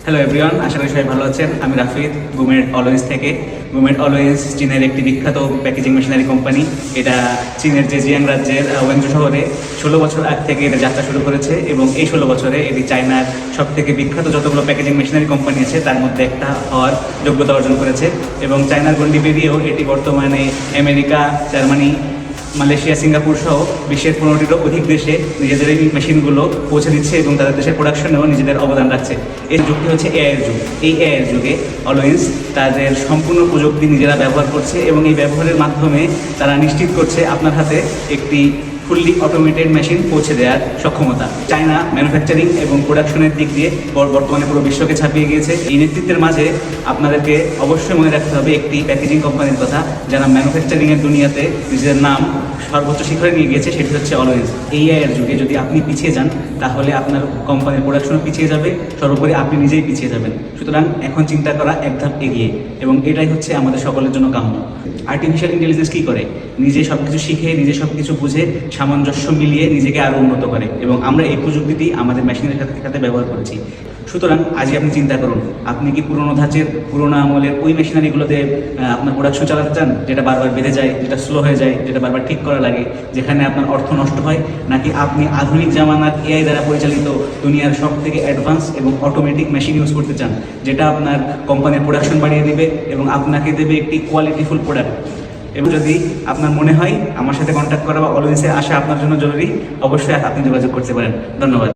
Hello everyone, আশা করি সবাই ভালো আছেন। আমি রাফিদ, গুমেট অলওয়েজ থেকে। গুমেট অলওয়েজ চীনের একটি বিখ্যাত প্যাকেজিং মেশিনারি কোম্পানি। এটা চীনের জেজিয়াং রাজ্যের ওয়েনজু শহরে 16 বছর আগ থেকে এটা যাত্রা শুরু করেছে এবং এই 16 বছরে এটি চায়নার সব থেকে বিখ্যাত যতগুলো প্যাকেজিং মেশিনারি কোম্পানি আছে তার মধ্যে একটা হওয়ার যোগ্যতা অর্জন করেছে এবং চায়নার গণ্ডি পেরিয়েও এটি বর্তমানে আমেরিকা, জার্মানি, মালয়েশিয়া, সিঙ্গাপুর সহ বিশ্বের 15টিরও অধিক দেশে নিজেদের এই মেশিনগুলো পৌঁছে দিচ্ছে এবং তাদের দেশের প্রোডাকশনেও নিজেদের অবদান রাখছে। এর যুগটি হচ্ছে এআইয়ের যুগ। এই এআইয়ের যুগে অলওয়েজ তাদের সম্পূর্ণ প্রযুক্তি নিজেরা ব্যবহার করছে এবং এই ব্যবহারের মাধ্যমে তারা নিশ্চিত করছে আপনার হাতে একটি ফুললি অটোমেটেড মেশিন পৌঁছে দেওয়ার সক্ষমতা। চায়না ম্যানুফ্যাকচারিং এবং প্রোডাকশনের দিক দিয়ে বর্তমানে পুরো বিশ্বকে ছাপিয়ে গিয়েছে। এই নেতৃত্বের মাঝে আপনাদেরকে অবশ্যই মনে রাখতে হবে একটি প্যাকেজিং কোম্পানির কথা, যারা ম্যানুফ্যাকচারিংয়ের দুনিয়াতে নিজেদের নাম সর্বোচ্চ শিখরে নিয়ে গিয়েছে, সেটি হচ্ছে অলওয়েজ। এই এআইয়ের যুগে যদি আপনি পিছিয়ে যান তাহলে আপনার কোম্পানির প্রোডাকশনও পিছিয়ে যাবে, সর্বোপরি আপনি নিজেই পিছিয়ে যাবেন। সুতরাং এখন চিন্তা করা এক ধাপ এগিয়ে, এবং এটাই হচ্ছে আমাদের সকলের জন্য কাম্য। আর্টিফিশিয়াল ইন্টেলিজেন্স কী করে? নিজে সব কিছু শিখে, নিজে সব কিছু বুঝে, সামঞ্জস্য মিলিয়ে নিজেকে আরও উন্নত করে, এবং আমরা এই প্রযুক্তিটি আমাদের মেশিনের সাথে ব্যবহার করেছি। সুতরাং আজই আপনি চিন্তা করুন, আপনি কি পুরোনো ধাঁচের, পুরোনো আমলের ওই মেশিনারিগুলোতে আপনার প্রোডাকশন চালাতে চান, যেটা বারবার বেড়ে যায়, যেটা স্লো হয়ে যায়, যেটা বারবার ঠিক করা লাগে, যেখানে আপনার অর্থ নষ্ট হয়? নাকি আপনি আধুনিক জামানার এআই দ্বারা পরিচালিত দুনিয়ার সব থেকে অ্যাডভান্স এবং অটোমেটিক মেশিন ইউজ করতে চান, যেটা আপনার কোম্পানির প্রোডাকশন বাড়িয়ে দেবে এবং আপনাকে দেবে একটি কোয়ালিটিফুল প্রোডাক্ট? এবং যদি আপনার মনে হয় আমার সাথে কন্ট্যাক্ট করা বা অলওয়েজে আসা আপনার জন্য জরুরি, অবশ্যই আপনি যোগাযোগ করতে পারেন। ধন্যবাদ।